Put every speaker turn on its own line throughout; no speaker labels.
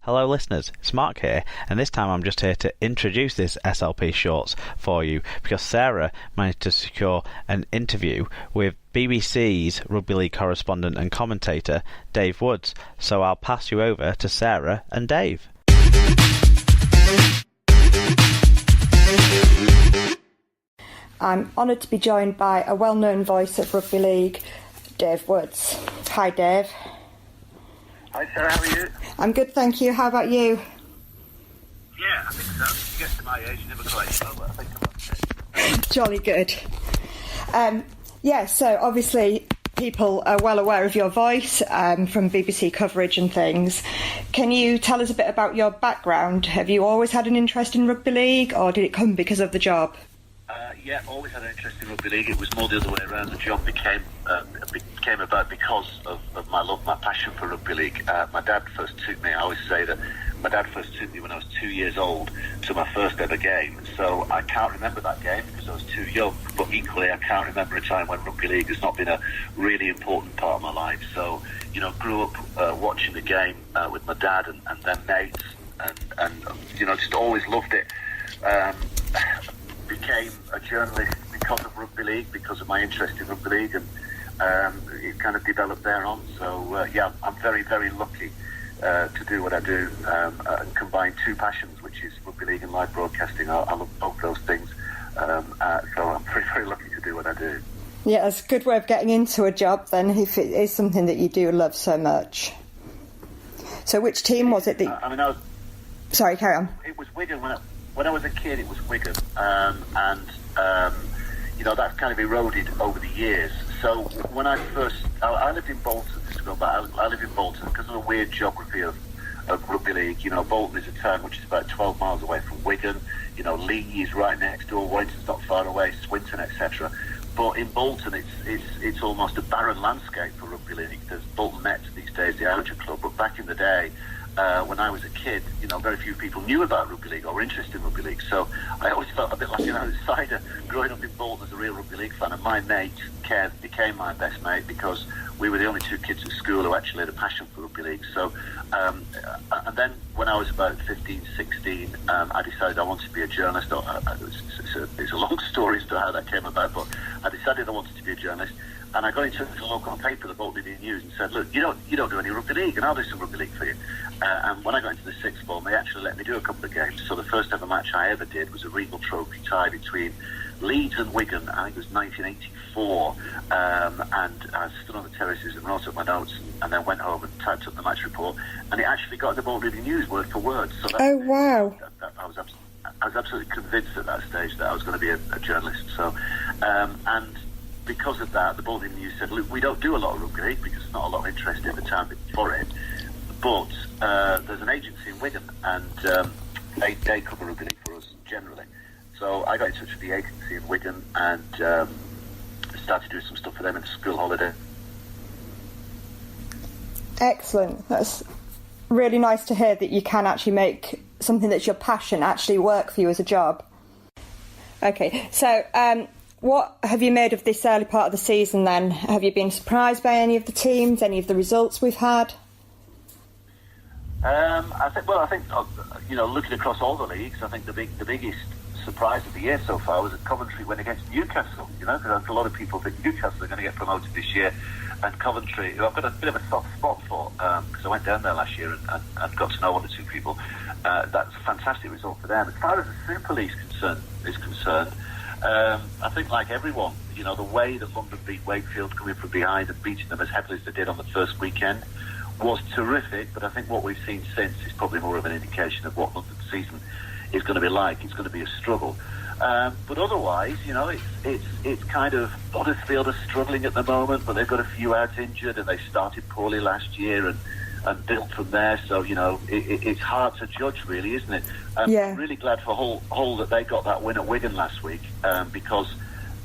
Hello listeners, it's Mark here, and this time I'm just here to introduce this SLP Shorts for you because Sarah managed to secure an interview with BBC's Rugby League correspondent and commentator Dave Woods, so I'll pass you over to Sarah and Dave.
I'm honoured to be joined by a well-known voice of Rugby League, Dave Woods. Hi Dave.
Hi Sarah, how are you?
I'm good, thank you. How about you?
Yeah, I think so. You get to my age, you never quite know, but I think I'm okay.
Jolly good. So obviously people are well aware of your voice from BBC coverage and things. Can you tell us a bit about your background? Have you always had an interest in Rugby League, or did it come because of the job?
Always had an interest in Rugby League. It was more the other way around. The job became about because of my love, my passion for Rugby League. My dad first took me, I always say that my dad first took me when I was 2 years old to my first ever game. So I can't remember that game because I was too young, but equally I can't remember a time when Rugby League has not been a really important part of my life. So, grew up watching the game with my dad and then mates and just always loved it. Became a journalist because of Rugby League, because of my interest in Rugby League, and it kind of developed there on. So I'm very, very lucky to do what I do and combine two passions, which is Rugby League and live broadcasting. I love both those things, so I'm very, very lucky to do what I do.
Yeah, it's a good way of getting into a job then, if it is something that you do love so much. So which team was it that... Sorry, carry on.
It was Wigan when I was a kid. It was Wigan, that's kind of eroded over the years. So when I lived in Bolton. Just to go back, I lived in Bolton because of the weird geography of Rugby League. Bolton is a town which is about 12 miles away from Wigan. Lee is right next door. Warrington's not far away. Swinton, etc. But in Bolton, it's almost a barren landscape for Rugby League. There's Bolton Mets these days, the amateur club, but back in the day. When I was a kid, very few people knew about Rugby League or were interested in Rugby League. So I always felt a bit like an outsider growing up in Bolton as a real Rugby League fan. And my mate, Kev, became my best mate because we were the only two kids at school who actually had a passion for Rugby League. So, and then when I was about 15, 16, I decided I wanted to be a journalist. It's a long story as to how that came about, but I decided I wanted to be a journalist. And I got in touch with a local paper, the Bolton Evening News, and said, look, you don't do any Rugby League, and I'll do some Rugby League for you. And when I got into the sixth form, they actually let me do a couple of games. So the first ever match I ever did was a Regal Trophy tie between Leeds and Wigan. I think it was 1984. And I stood on the terraces and wrote up my notes and then went home and typed up the match report. And it actually got in the Bolton Evening News word for word. So
wow.
I was absolutely convinced at that stage that I was going to be a journalist. So, and because of that, the Bolton Evening News said, look, we don't do a lot of Rugby League because there's not a lot of interest in the town for it. But there's an agency in Wigan, and they cover Rugby League for us generally. So I got in touch with the agency in Wigan and started doing some stuff for them in the school holiday.
Excellent. That's really nice to hear that you can actually make something that's your passion actually work for you as a job. Okay, so what have you made of this early part of the season then? Have you been surprised by any of the teams, any of the results we've had?
I think looking across all the leagues, I think the biggest surprise of the year so far was that Coventry went against Newcastle. Because a lot of people think Newcastle are going to get promoted this year, and Coventry, who I've got a bit of a soft spot for, because I went down there last year and got to know one or two people. That's a fantastic result for them. As far as the Super League is concerned, I think like everyone, the way that London beat Wakefield coming from behind and beating them as heavily as they did on the first weekend was terrific, but I think what we've seen since is probably more of an indication of what London's season is going to be like. It's going to be a struggle. But otherwise, it's kind of Huddersfield are struggling at the moment, but they've got a few out injured and they started poorly last year and built from there. So, it's hard to judge really, isn't it? I'm really glad for Hull that they got that win at Wigan last week because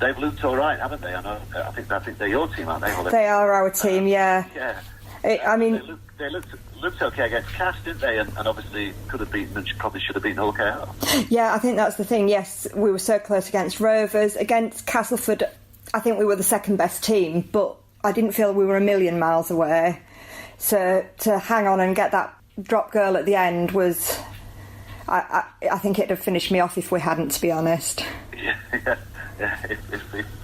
they've looked all right, haven't they? I think they're your team, aren't they?
They are our team, yeah.
Yeah.
They
looked okay against Cass, didn't they? And obviously could have beaten and probably should have beaten Hull KR.
Yeah, I think that's the thing. Yes, we were so close against Rovers. Against Castleford, I think we were the second best team, but I didn't feel we were a million miles away. So to hang on and get that drop goal at the end was... I think it'd have finished me off if we hadn't, to be honest.
Yeah. If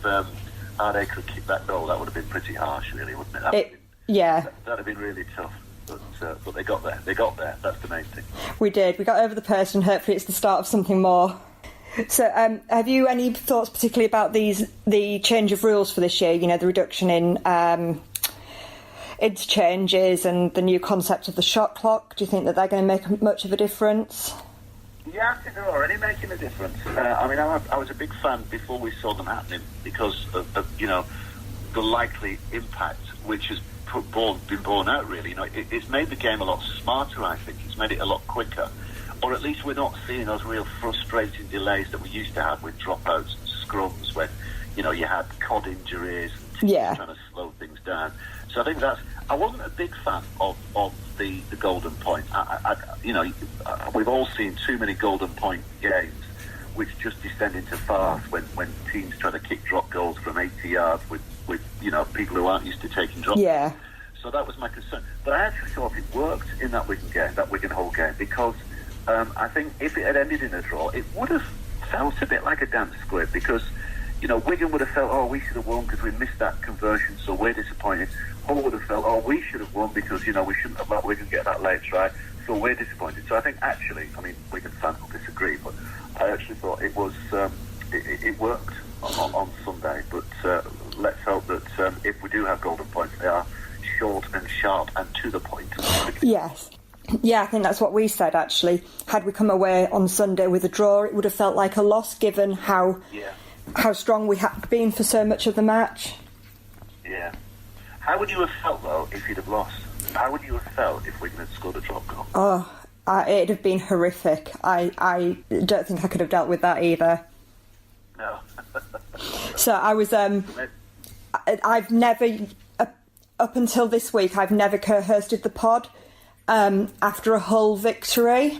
Harday could kick that goal, that would have been pretty harsh, really, wouldn't it? That'd have been really tough. But they got there. They got there. That's the main thing.
We did. We got over the post, and hopefully it's the start of something more. So, have you any thoughts particularly about the change of rules for this year? You know, the reduction in interchanges and the new concept of the shot clock. Do you think that they're going to make much of a difference?
Yeah, I think they're already making a difference. I was a big fan before we saw them happening because of the likely impact which has been borne out, really. You know, it's made the game a lot smarter, I think. It's made it a lot quicker. Or at least we're not seeing those real frustrating delays that we used to have with dropouts and scrums when, you know, you had cod injuries and teams trying to slow things down. So I think I wasn't a big fan of the golden point. We've all seen too many golden point games which just descend into farce when teams try to kick drop goals from 80 yards with people who aren't used to taking drops.
Yeah.
So that was my concern. But I actually thought it worked in that Wigan Hull game, because I think if it had ended in a draw, it would have felt a bit like a damp squib, because, you know, Wigan would have felt, oh, we should have won because we missed that conversion, so we're disappointed. Hull would have felt, oh, we should have won because, you know, we shouldn't have let Wigan get that late try, so we're disappointed. So I think actually, I mean, Wigan fans will disagree, but I actually thought it was it worked on Sunday. But let's hope that if we do have golden points, they are short and sharp and to the point.
Yes. Yeah, I think that's what we said, actually. Had we come away on Sunday with a draw, it would have felt like a loss, given how strong we had been for so much of the match.
Yeah. How would you have felt, though, if you'd have lost? How would you have felt if Wigan had scored a drop goal?
Oh, it'd have been horrific. I don't think I could have dealt with that either.
No.
So I was... I've never... up until this week, I've never co-hosted the pod after a Hull victory.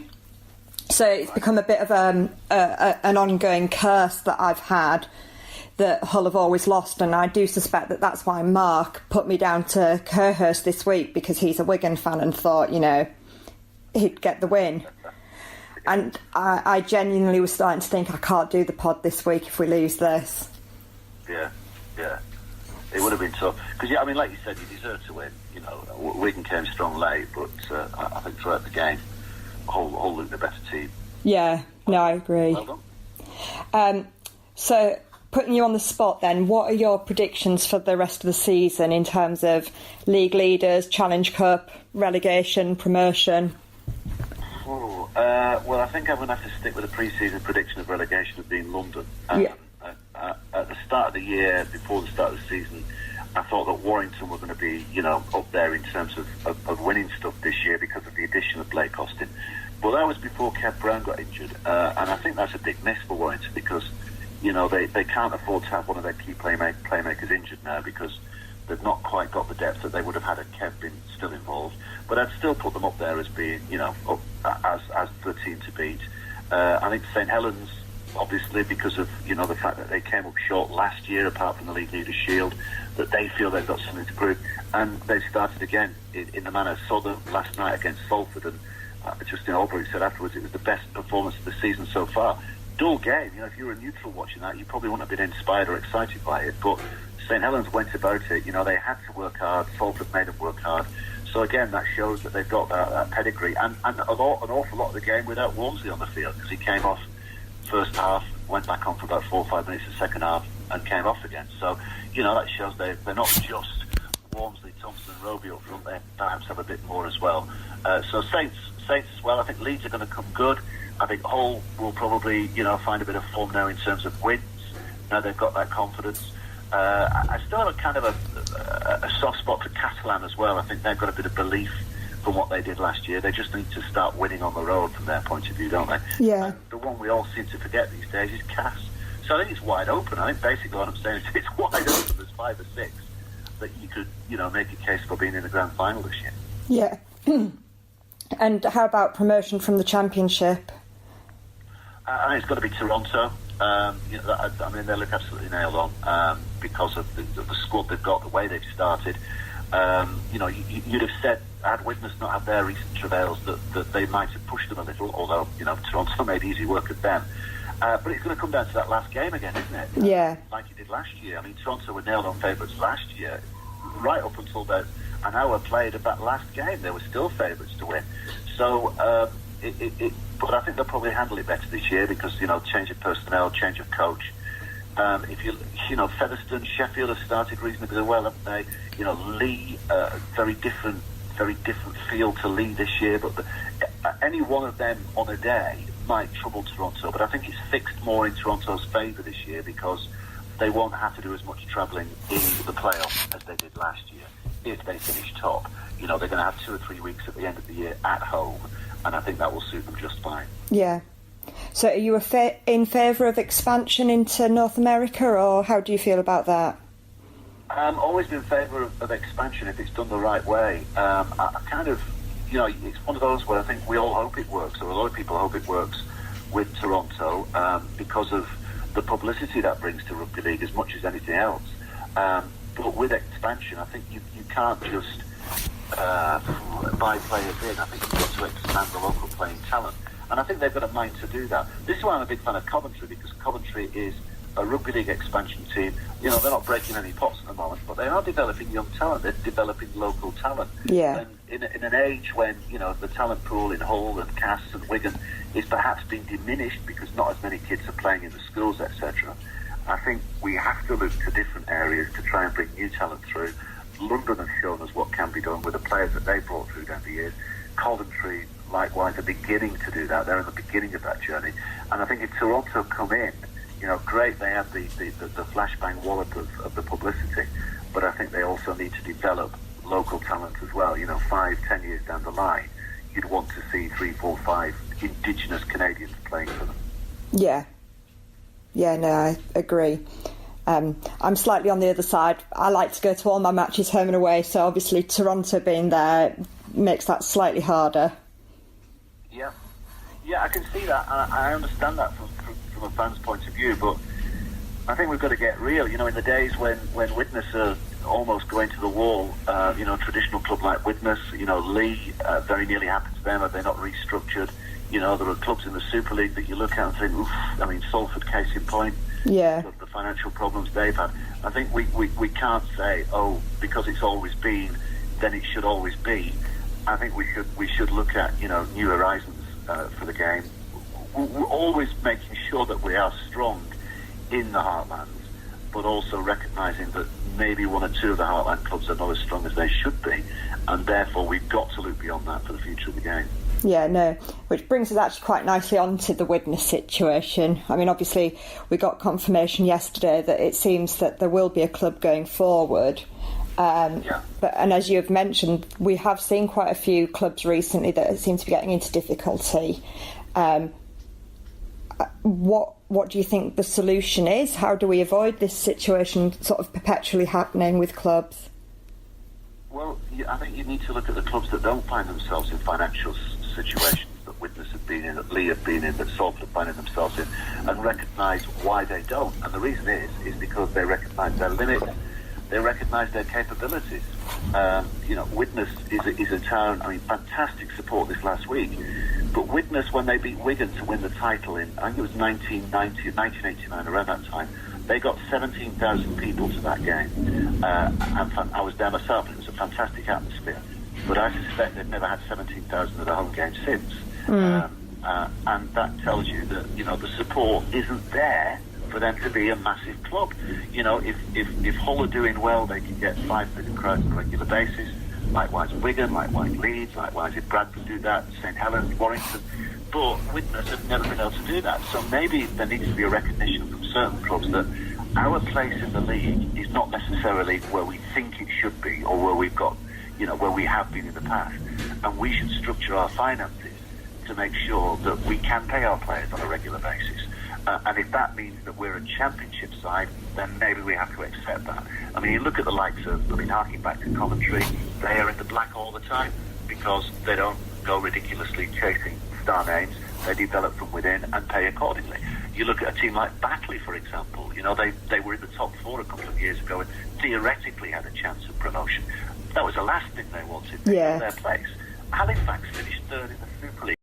So it's become a bit of an ongoing curse that I've had, that Hull have always lost, and I do suspect that that's why Mark put me down to co-host this week, because he's a Wigan fan and thought, you know, he'd get the win. And I genuinely was starting to think I can't do the pod this week if we lose this.
Yeah. It would have been tough. Because, I mean, like you said, you deserve to win. You know, Wigan came strong late, but I think throughout the game, Hull looked the better team.
Yeah, no, I agree.
Well done.
So, putting you on the spot then, what are your predictions for the rest of the season in terms of league leaders, Challenge Cup, relegation, promotion?
Well, I think I'm going to have to stick with the pre-season prediction of relegation of being London. At the start of the year, before the start of the season, I thought that Warrington were going to be, you know, up there in terms of winning stuff this year because of the addition of Blake Austin. But that was before Kev Brown got injured, and I think that's a big miss for Warrington, because, you know, they can't afford to have one of their key playmakers injured now, because they've not quite got the depth that they would have had had Kev been still involved. But I'd still put them up there as being, you know, as the team to beat. I think St Helens, obviously, because of, you know, the fact that they came up short last year, apart from the League Leaders' Shield, that they feel they've got something to prove, and they've started again in the manner saw them last night against Salford, and Justin Albury said afterwards it was the best performance of the season so far. Dull game, you know, if you were a neutral watching that, you probably wouldn't have been inspired or excited by it, but St Helens went about it. You know, they had to work hard. Salford made them work hard. So again, that shows that they've got that pedigree, and an awful lot of the game without Walmsley on the field, because he came off first half, went back on for about 4 or 5 minutes the second half, and came off again. So, you know, that shows they're not just Walmsley, Thompson and Roby up front. They perhaps have a bit more as well. So Saints as well. I think Leeds are going to come good. I think Hull will probably, you know, find a bit of form now in terms of wins. Now they've got that confidence. I still have a kind of a soft spot for Catalan as well. I think they've got a bit of belief from what they did last year. They just need to start winning on the road from their point of view, don't they?
Yeah.
And the one we all seem to forget these days is Cass. So I think it's wide open. I think basically what I'm saying is it's wide open. There's 5 or 6 that you could, you know, make a case for being in the grand final this year.
Yeah. And how about promotion from the Championship?
I think it's got to be Toronto. You know, I mean, they look absolutely nailed on because of the squad they've got, the way they've started. You'd have said, had Widnes not had their recent travails, that they might have pushed them a little, although, Toronto made easy work of them. But it's going to come down to that last game again, isn't it?
Yeah.
Like it did last year. I mean, Toronto were nailed on favourites last year, right up until about an hour played of that last game. They were still favourites to win. So, but I think they'll probably handle it better this year because, change of personnel, change of coach. Featherstone, Sheffield have started reasonably well, haven't they? Lee, very different feel to Lee this year, but any one of them on a day might trouble Toronto. But I think it's fixed more in Toronto's favour this year because they won't have to do as much travelling in the playoffs as they did last year if they finish top. They're going to have 2 or 3 weeks at the end of the year at home, and I think that will suit them just fine. Yeah.
So are you in favour of expansion into North America, or how do you feel about that?
Always been in favour of expansion if it's done the right way. I kind of, it's one of those where I think we all hope it works, or a lot of people hope it works with Toronto because of the publicity that brings to rugby league as much as anything else. But with expansion, I think you can't just buy players in. I think you've got to expand the local playing talent. And I think they've got a mind to do that. This is why I'm a big fan of Coventry, because Coventry is a rugby league expansion team. They're not breaking any pots at the moment, but they are developing young talent. They're developing local talent.
Yeah.
And in an age when, the talent pool in Hull and Cass and Wigan is perhaps being diminished because not as many kids are playing in the schools, etc., I think we have to look to different areas to try and bring new talent through. London has shown us what can be done with the players that they brought through down the years. Coventry, likewise, are beginning to do that. They're in the beginning of that journey. And I think if Toronto come in, great, they have the flashbang wallop of the publicity, but I think they also need to develop local talent as well. 5-10 years down the line, you'd want to see 3, 4, 5 Indigenous Canadians playing for them.
Yeah. Yeah, no, I agree. I'm slightly on the other side. I like to go to all my matches home and away, so obviously Toronto being there makes that slightly harder.
Yeah, I can see that. I understand that from a fan's point of view, but I think we've got to get real. In the days when Widnes are almost going to the wall, a traditional club like Widnes, Lee, very nearly happened to them. Have they not restructured? There are clubs in the Super League that you look at and think, oof, Salford, case in point.
Yeah.
The financial problems they've had. I think we can't say, because it's always been, then it should always be. I think we should look at, new horizons for the game. We're always making sure that we are strong in the heartlands, but also recognising that maybe 1 or 2 of the heartland clubs are not as strong as they should be, and therefore we've got to look beyond that for the future of the game.
Yeah, no, which brings us actually quite nicely on to the Widnes situation. Obviously, we got confirmation yesterday that it seems that there will be a club going forward. And as you have mentioned, we have seen quite a few clubs recently that seem to be getting into difficulty. What do you think the solution is? How do we avoid this situation sort of perpetually happening with clubs?
Well, I think you need to look at the clubs that don't find themselves in financial situations that Widnes have been in, that Lee have been in, that Salford have finding themselves in, and recognise why they don't. And the reason is because they recognise their limits, they recognise their capabilities. Widnes is a town, fantastic support this last week, but Widnes, when they beat Wigan to win the title in, I think it was 1989, around that time, they got 17,000 people to that game. And I was there myself, and it was a fantastic atmosphere. But I suspect they've never had 17,000 at a home game since. And that tells you that, the support isn't there for them to be a massive club. If Hull are doing well, they can get 5,000 crowds on a regular basis. Likewise Wigan, likewise Leeds, likewise if Bradford do that, St Helens, Warrington. But Widnes have never been able to do that. So maybe there needs to be a recognition from certain clubs that our place in the league is not necessarily where we think it should be, or where we've got, where we have been in the past. And we should structure our finances to make sure that we can pay our players on a regular basis. And if that means that we're a championship side, then maybe we have to accept that. You look at the likes of, harking back to Coventry, they are in the black all the time because they don't go ridiculously chasing star names. They develop from within and pay accordingly. you look at a team like Batley, for example. You know, they were in the top four a couple of years ago and theoretically had a chance of promotion. That was the last thing they wanted. They got their place. Halifax finished third in the Super League.